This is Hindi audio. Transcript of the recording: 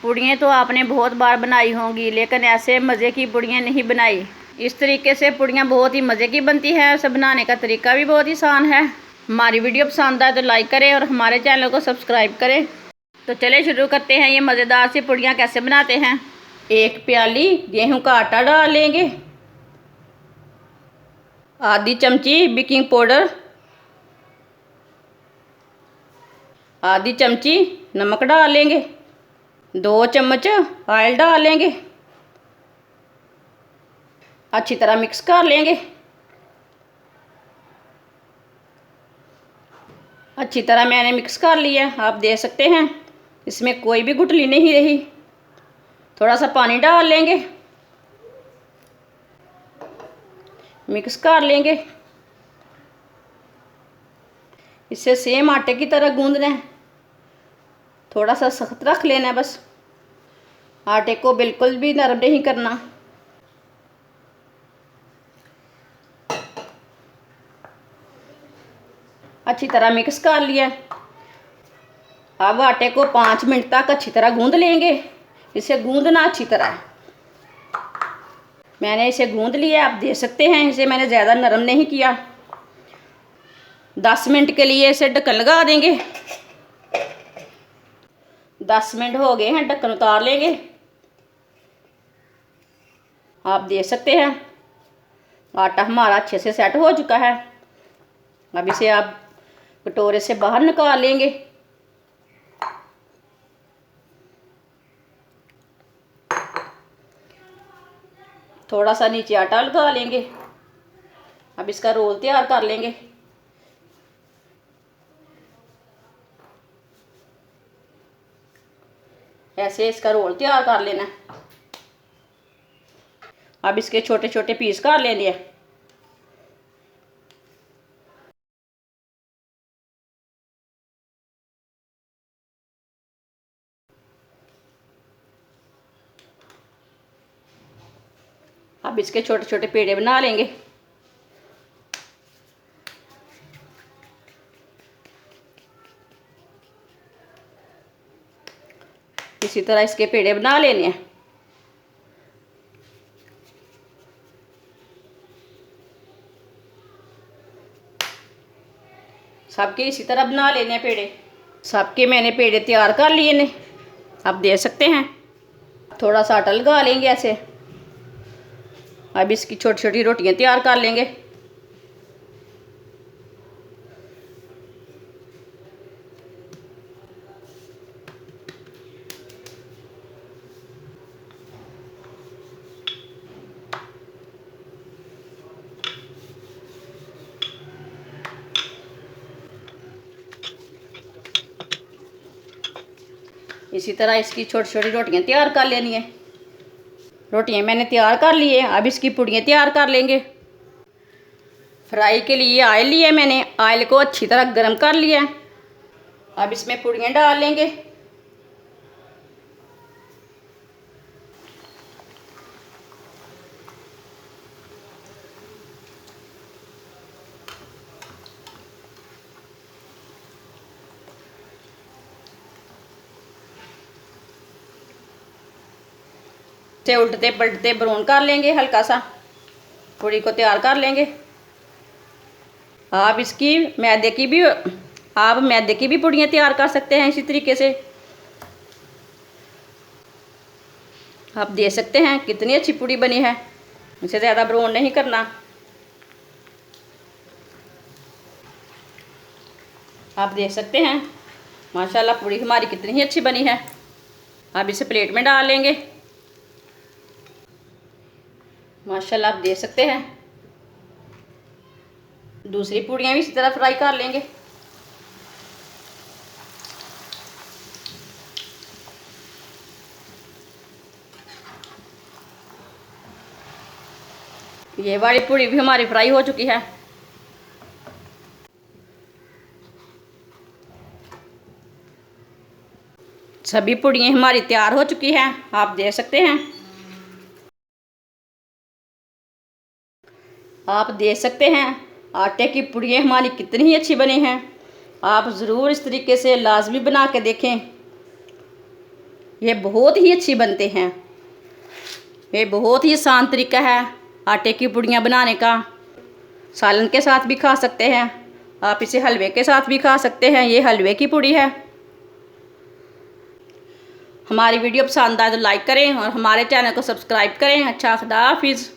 पुड़ियाँ तो आपने बहुत बार बनाई होंगी, लेकिन ऐसे मज़े की पुड़ियाँ नहीं बनाई। इस तरीके से पुड़ियाँ बहुत ही मज़े की बनती है। उसे बनाने का तरीका भी बहुत ही आसान है। हमारी वीडियो पसंद आए तो लाइक करें और हमारे चैनल को सब्सक्राइब करें। तो चलिए शुरू करते हैं ये मज़ेदार सी पुड़ियाँ कैसे बनाते हैं। 1 प्याली गेहूं का आटा डालेंगे, आधी चमची बेकिंग पाउडर, आधी चमची नमक डालेंगे, 2 चम्मच ऑयल डालेंगे, अच्छी तरह मिक्स कर लेंगे। अच्छी तरह मैंने मिक्स कर लिया, आप देख सकते हैं इसमें कोई भी गुठली नहीं रही। थोड़ा सा पानी डाल लेंगे, मिक्स कर लेंगे। इसे सेम आटे की तरह गूंदना है, थोड़ा सा सख्त रख लेना है बस, आटे को बिल्कुल भी नरम नहीं करना। अच्छी तरह मिक्स कर लिया। अब आटे को 5 मिनट तक अच्छी तरह गूंद लेंगे। इसे गूंदना अच्छी तरह। मैंने इसे गूंद लिया, आप देख सकते हैं इसे मैंने ज़्यादा नरम नहीं किया। 10 मिनट के लिए इसे ढक्कन लगा देंगे। 10 मिनट हो गए हैं, ढक्कन उतार लेंगे। आप देख सकते हैं आटा हमारा अच्छे से सेट हो चुका है। अब इसे आप कटोरे से बाहर निकाल लेंगे। थोड़ा सा नीचे आटा लगा लेंगे। अब इसका रोल तैयार कर लेंगे। ऐसे इसका रोल तैयार कर लेना। अब इसके छोटे छोटे पीस कर लेने हैं। अब इसके छोटे छोटे पेड़े बना लेंगे। इसी तरह इसके पेड़े बना लेने हैं। सबके इसी तरह बना लेने हैं पेड़े। सबके मैंने पेड़े तैयार कर लिए ने, आप देख सकते हैं। थोड़ा सा आटा लगा लेंगे ऐसे। अब इसकी छोटी छोटी रोटियां तैयार कर लेंगे। इसी तरह इसकी छोटी छोटी रोटियां तैयार कर लेनी है। रोटियां मैंने तैयार कर ली है। अब इसकी पुड़ियाँ तैयार कर लेंगे। फ्राई के लिए ऑयल लिया मैंने, ऑयल को अच्छी तरह गर्म कर लिया। अब इसमें पुड़ियाँ डाल लेंगे। से उल्टते पलटते ब्राउन कर लेंगे, हल्का सा पूड़ी को तैयार कर लेंगे। आप मैदे की भी पुड़ियाँ तैयार कर सकते हैं इसी तरीके से। आप देख सकते हैं कितनी अच्छी पूड़ी बनी है। इसे ज़्यादा ब्राउन नहीं करना। आप देख सकते हैं माशाल्लाह पूड़ी हमारी कितनी ही अच्छी बनी है। अब इसे प्लेट में डाल लेंगे। माशाल्लाह आप देख सकते हैं। दूसरी पूड़ियाँ भी इसी तरह फ्राई कर लेंगे। ये वाली पूड़ी भी हमारी फ्राई हो चुकी है। सभी पूड़ियाँ हमारी तैयार हो चुकी हैं, आप देख सकते हैं। आप देख सकते हैं आटे की पुड़ियाँ हमारी कितनी ही अच्छी बनी हैं। आप ज़रूर इस तरीके से लाजमी बना के देखें। ये बहुत ही अच्छी बनते हैं। ये बहुत ही आसान तरीका है आटे की पूड़ियाँ बनाने का। सालन के साथ भी खा सकते हैं, आप इसे हलवे के साथ भी खा सकते हैं। ये हलवे की पूड़ी है। हमारी वीडियो पसंद आए तो लाइक करें और हमारे चैनल को सब्सक्राइब करें। अच्छा, खुदा हाफिज़।